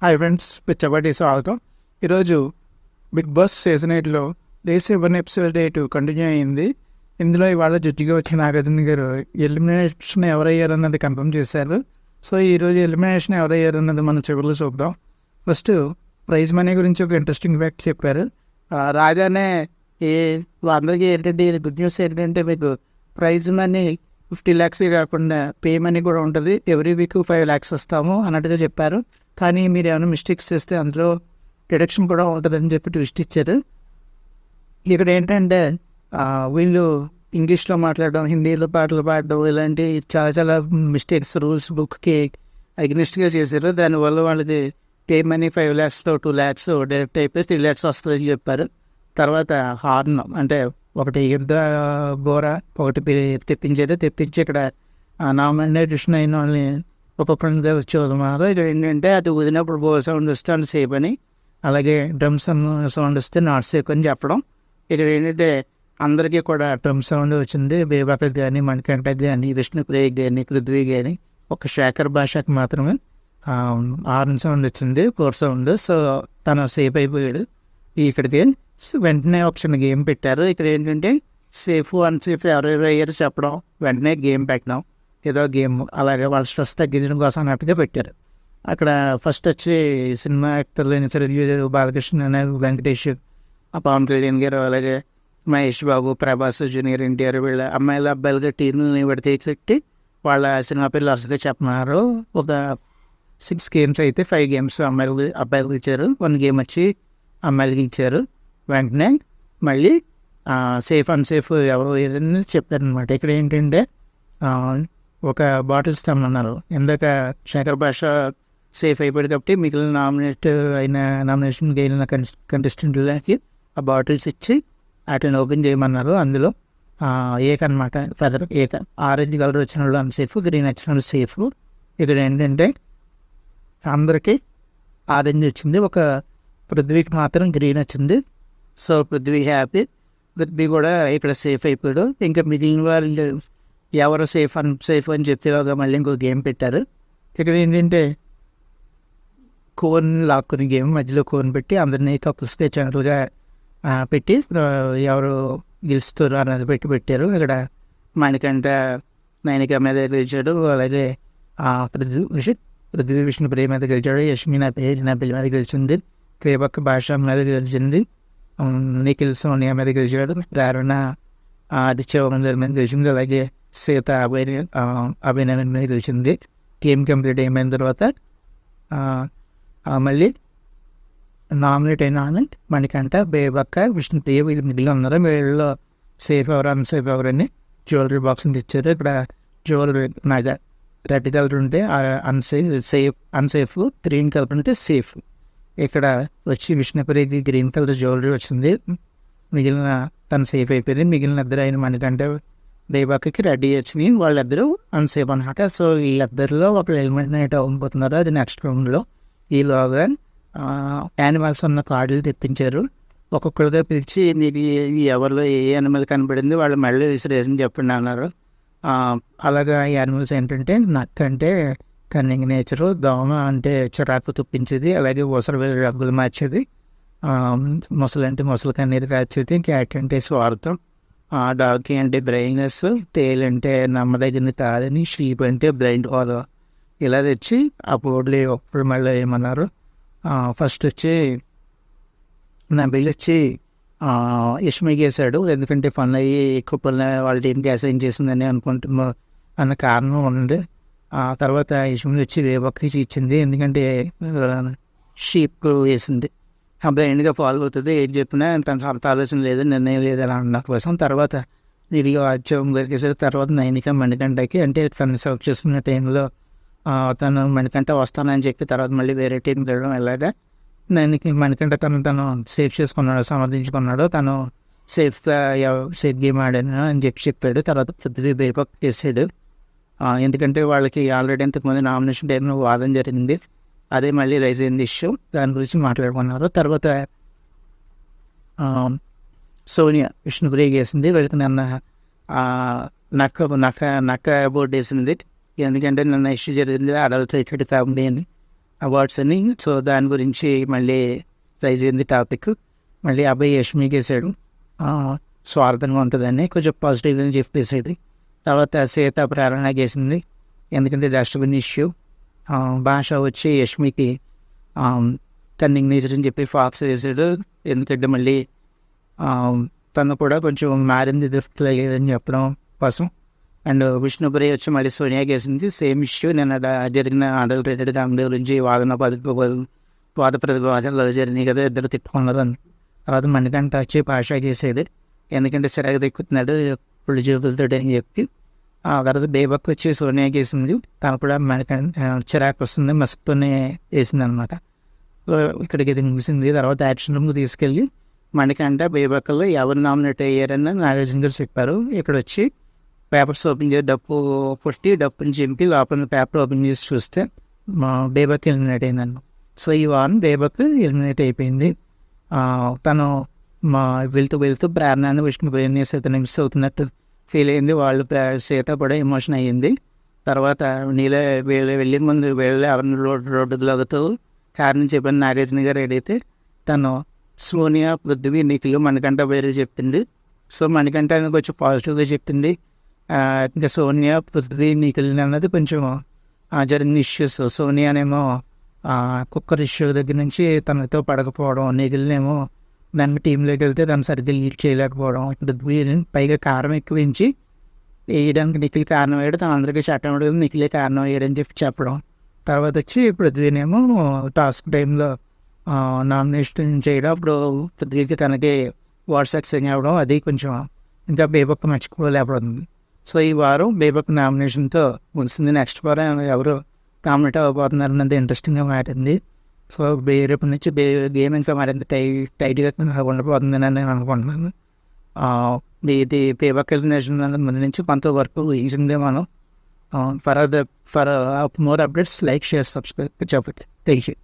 Hi friends, పిచ్చబడి స్వాగతం. ఈరోజు బిగ్ బాస్ సీజన్ 8లో డే 7 ఎపిసోడ్ 8 కంటిన్యూ అయ్యింది. ఇందులో ఇవాళ జడ్జిగా వచ్చిన నాగార్జున గారు ఎలిమినేషన్ ఎవరయ్యారన్నది కన్ఫర్మ్ చేశారు. సో ఈరోజు ఎలిమినేషన్ ఎవరయ్యారన్నది మనం చివరిలో చూద్దాం. ఫస్ట్ ప్రైజ్ మనీ గురించి ఒక ఇంట్రెస్టింగ్ ఫ్యాక్ట్ చెప్పారు. రాగానే అందరికీ ఏంటంటే గుడ్ న్యూస్ ఏంటంటే మీకు ప్రైజ్ మనీ 50 lakhs కాకుండా పే మనీ కూడా ఉంటుంది. ఎవ్రీ వీక్ 5 lakhs ఇస్తాము అన్నట్టుగా చెప్పారు. కానీ మీరు ఏమైనా మిస్టేక్స్ చేస్తే అందులో డిడక్షన్ కూడా ఉంటుందని చెప్పి ట్విస్ట్ ఇచ్చారు. ఇక్కడ ఏంటంటే వీళ్ళు ఇంగ్లీష్లో మాట్లాడడం, హిందీలో పాటలు పాడడం, ఇలాంటి చాలా చాలా మిస్టేక్స్ రూల్స్ బుక్కి అగ్నిస్ట్గా చేశారు. దానివల్ల వాళ్ళకి పే మనీ 5 lakhsలో 2 lakhs డైరెక్ట్ అయిపోయి 3 lakhs వస్తుందని చెప్పారు. తర్వాత హార్న్ అంటే ఒకటి యుద్ధ గోర ఒకటి తెప్పించి ఇక్కడ నామినేషన్ అయిన వాళ్ళని ఉపప్రంగా వచ్చి వదమారు. ఇక్కడ ఏంటంటే అది వదిలినప్పుడు బో సౌండ్ వస్తే అండ్ సేఫ్ అని, అలాగే డ్రమ్ సౌండ్ వస్తే నాట్ సేఫ్ అని చెప్పడం. ఇక్కడ ఏంటంటే అందరికీ కూడా డ్రమ్ సౌండ్ వచ్చింది. బేబాకి కానీ, మణికంఠకి కానీ, విష్ణుప్రియకి కానీ, పృథ్వీ కానీ, ఒక శేఖర్ భాషకి మాత్రమే హార్న్ సౌండ్ వచ్చింది, ఫోర్ సౌండ్. సో తను సేఫ్ అయిపోయాడు. ఇక్కడికి వెంటనే ఒక చిన్న గేమ్ పెట్టారు. ఇక్కడ ఏంటంటే సేఫ్ అన్సేఫ్ ఎవరెవరు అయ్యారు చెప్పడం, వెంటనే గేమ్ పెట్టడం, ఏదో గేమ్ అలాగే వాళ్ళ స్ట్రెస్ తగ్గించడం కోసం అన్నట్టుగా పెట్టారు. అక్కడ ఫస్ట్ వచ్చి సినిమా యాక్టర్లు చిరంజీవి, బాలకృష్ణ, వెంకటేష్, పవన్ కళ్యాణ్ గారు, అలాగే మహేష్ బాబు, ప్రభాస్, జూనియర్ ఎన్టీఆర్, వీళ్ళ అమ్మాయిల అబ్బాయిలుగా టీంని పెట్టి వాళ్ళ సినిమా పేర్లు వరుసగా చెప్పన్నారు. ఒక 6 games అయితే 5 games అబ్బాయిలకు ఇచ్చారు, 1 game వచ్చి అమ్మాయిలకి ఇచ్చారు. వెంటనే మళ్ళీ సేఫ్ అన్సేఫ్ ఎవరు ఏదని చెప్పారనమాట. ఇక్కడ ఏంటంటే ఒక బాటిల్ ఇస్తామన్నారు. ఇందాక శేఖర్ భాష సేఫ్ అయిపోయాడు కాబట్టి మిగిలిన నామినేషన్ గెలిన కంటెస్టెంట్లకి ఆ బాటిల్స్ ఇచ్చి వాటిని ఓపెన్ చేయమన్నారు. అందులో ఏకనమాట ఫెదర్ ఏక, ఆరెంజ్ కలర్ వచ్చిన వాళ్ళు అన్సేఫ్, గ్రీన్ వచ్చిన వాళ్ళు సేఫ్. ఇక్కడ ఏంటంటే అందరికీ ఆరెంజ్ వచ్చింది, ఒక పృథ్వీకి మాత్రం గ్రీన్ వచ్చింది. సో పృథ్వీ హ్యాపీ, పృథ్వీ కూడా ఇక్కడ సేఫ్ అయిపోయాడు. ఇంకా మిగిలిన వాళ్ళు ఎవరు సేఫ్ అని చెప్తేలాగా మళ్ళీ ఇంకో గేమ్ పెట్టారు. ఇక్కడ ఏంటంటే కోన్ లాక్కుని గేమ్, మధ్యలో కోన్ పెట్టి అందరినీ కపుల్స్గా ఛానల్గా పెట్టి ఎవరు గెలుస్తారు అన్నది పెట్టారు. ఇక్కడ మణికంఠ నైనిక మీద గెలిచాడు, అలాగే పృథ్వీ విష్ణుప్రియ మీద గెలిచాడు, యష్మి నబిల్ మీద గెలిచింది, క్రేబక్ భాష మీద గెలిచింది, నిఖిల్ సోనియా మీద గెలిచాడు, ప్రేరణ ఆదిత్య మీద గెలిచింది, అలాగే సీత అభినయన్ మీద గెలిచింది. గేమ్ కంప్లీట్ అయిపోయిన తర్వాత మళ్ళీ నామినేట్ అయిన మణికంఠ, బేబక్క, విష్ణుప్రియ వీళ్ళు మిగిలిన ఉన్నారు. వీళ్ళలో సేఫ్ ఎవరు అన్సేఫ్ ఎవరని జ్యువెలరీ బాక్సింగ్ ఇచ్చారు. ఇక్కడ జ్యువెలరీ నగ రెడ్ కలర్ ఉంటే అన్సేఫ్, గ్రీన్ కలర్ ఉంటే సేఫ్. ఇక్కడ వచ్చి విష్ణుప్రియకి గ్రీన్ కలర్ జ్యువెలరీ వచ్చింది, మిగిలిన తను సేఫ్ అయిపోయింది. మిగిలిన ఇద్దరు అయిన మనకంటే బేబాకి రెడీ వచ్చినాయి, వాళ్ళిద్దరూ అన్సేఫ్ అనమాట. సో వీళ్ళిద్దరిలో ఒక ఎలిమినేట్ అవ్వబోతున్నారు, అది నెక్స్ట్ రౌండ్లో. ఈలోగా యానిమల్స్ ఉన్న కార్డులు తెప్పించారు. ఒక్కొక్కరిగా పిలిచి మీకు ఎవరిలో ఏ యానిమల్ కనబడింది వాళ్ళు మళ్ళీ విసిరేసి చెప్పండి అన్నారు. అలాగా యానిమల్స్ ఏంటంటే నక్క అంటే కన్నింగ్ నేచరు, దోమ అంటే చిరాకు తుప్పించేది, అలాగే ఊసరు వెళ్ళి రంగులు మార్చేది, మొసలు అంటే మొసలు కన్నీరు కాచేది, క్యాట్ అంటే స్వార్థం, డాగ్ అంటే బ్రైనెస్, తేలు అంటే నమ్మదగినది కాదని, షీప్ అంటే బ్లైండ్ హోల్. ఇలా తెచ్చి ఆ బోర్డులు ఒప్పుడు మళ్ళీ ఏమన్నారు. ఫస్ట్ వచ్చి నబిల్ వచ్చి యష్మికి వేసాడు, ఎందుకంటే ఫన్ అయ్యి కుప్పల్ని వాళ్ళ టీంకి అసైన్ చేసిందని అనుకుంటున్నా అన్న కారణం ఉంది. తర్వాత యష్మి వచ్చి వేబక్కి ఇచ్చింది, ఎందుకంటే షీప్ వేసింది, బ్లైండ్గా ఫాలో అవుతుంది, ఏం చెప్పినా తన సొంత ఆలోచన లేదు, నిర్ణయం లేదు అని అన్న కోసం. తర్వాత నీడిగా ఆశ్చర్యం దొరికేసారు. తర్వాత నైనిక మణికంఠకి అంటే తను సెలెక్ట్ చేసుకున్న టైంలో తను మణికంఠ వస్తానని చెప్పి తర్వాత మళ్ళీ వేరే టీంకి వెళ్ళడం, ఎలాగా మణికంఠ తను సేఫ్ చేసుకున్నాడు, సమర్థించుకున్నాడు, తను సేఫ్ గేమ్ ఆడాను అని చెప్పాడు. తర్వాత పృథ్వీ బేబక్ చేసాడు, ఎందుకంటే వాళ్ళకి ఆల్రెడీ ఇంతకుముందు నామినేషన్ టైంలో వాదన జరిగింది, అదే మళ్ళీ రైజ్ అయింది ఇష్యూ, దాని గురించి మాట్లాడుకున్నారు. తర్వాత సోనియా విష్ణుప్రియ వేసింది, వీళ్ళకి నన్న నక్క బోర్డు వేసింది, ఎందుకంటే నిన్న ఇష్యూ జరిగింది అడల్ట్ రేటెడ్ కామెడీ అని. అవార్డ్స్ అని. సో దాని గురించి మళ్ళీ రైజ్ అయింది టాపిక్. మళ్ళీ అబ్బాయి యష్మికి వేసాడు, స్వార్థంగా ఉంటుందని కొంచెం పాజిటివ్గా చెప్పేసాడు. తర్వాత సీత ప్రేరణకి వేసింది, ఎందుకంటే డస్ట్బిన్ ఇష్యూ. భాష వచ్చి యష్మికి కన్నింగ్ నేచర్ అని చెప్పి ఫాక్స్ వేసాడు, ఎందుకంటే మళ్ళీ తను కూడా కొంచెం మారింది లేదని చెప్పడం కోసం. అండ్ విష్ణుప్రియ వచ్చి మళ్ళీ సోనియాకి వేసింది, సేమ్ ఇష్యూ. నిన్న జరిగిన అడల్టరేటెడ్ కామెడీ గురించి వాద ప్రతివాదాలు జరిగినాయి కదా, ఇద్దరు తిట్టుకున్నారు అని. తర్వాత మణికంఠ వచ్చి భాష చేసేది, ఎందుకంటే చిరాకు తెక్కుతున్నాడు ఇప్పుడు జీవితాలతో అని చెప్పి. ఆ తర్వాత బేబక్ వచ్చి సోనియాకి వేసింది, తను కూడా చిరాకు వస్తుంది మస్తునే వేసింది అనమాట. ఇక్కడికి ఇది ముగిసింది. తర్వాత యాక్షన్ రూమ్కి తీసుకెళ్ళి మణికంఠ బేబక్కలో ఎవరు నామినేట్ అయ్యారని నాగార్జున గారు చెప్పారు. ఇక్కడ వచ్చి పేపర్స్ ఓపెన్ చేసి డప్పుని చింపి లోపల పేపర్ ఓపెన్ చేసి చూస్తే బేబక్ ఎలిమినేట్ అయిందన్న. సో ఈ వారం బేబక్ ఎలిమినేట్ అయిపోయింది. తను వెళ్తూ ప్రేరణను విష్ణుప్రియని సీతని మిస్ అవుతున్నట్టు ఫీల్ అయింది. వాళ్ళు సీత కూడా ఎమోషన్ అయ్యింది. తర్వాత వెళ్ళే ముందు ఎవరిని రోడ్డు లాగుతూ కారణం చెప్పని నాగార్జున గారు ఏడైతే తను సోనియా, పృథ్వీ, నిఖిల్, మణికంఠ పేరు చెప్పింది. సో మణికంఠ కొంచెం పాజిటివ్గా చెప్పింది. ఇంకా సోనియా, పృథ్వీ, నిఖిల్ అన్నది కొంచెం జరిగిన ఇష్యూస్. సోనియానేమో కుక్కర్ ఇష్యూ దగ్గర నుంచి తనతో పడకపోవడం, నిఖిల్నేమో దాన్ని టీంలోకి వెళ్తే తను సరిగ్గా లీడ్ చేయలేకపోవడం, పృథ్వీ పైగా కారం ఎక్కువించి వేయడానికి నిఖిల్ కారణం వేయడం, తను అందరికీ చట్టం అడగడం నిఖిలే కారణం వేయడని చెప్పడం. తర్వాత వచ్చి పృథ్వీనేమో టాస్క్ టైంలో నామినేషన్ చేయడం, అప్పుడు పృథ్వీకి తనకి వాట్సాప్ సెండ్ అవ్వడం, అది కొంచెం ఇంకా బేబక్ మర్చిపోలేకపోతుంది. సో ఈ వారం బేబక్ నామినేషన్తో ముగిసింది. నెక్స్ట్ వారం ఎవరు నామినేట్ అవ్వబోతున్నారు అన్నది ఇంట్రెస్టింగ్గా మారింది. సో రేపు నుంచి గేమ్ ఇంకా మరింత టైట్గా ఉండబోతుందని నేను అనుకుంటున్నాను. ఇది బేబక్ ఎలిమినేషన్ అన్నది ముందు నుంచి కొంతవరకు ఈజీగా మనం for more updates like, share, subscribe చెప్పండి. Thank you.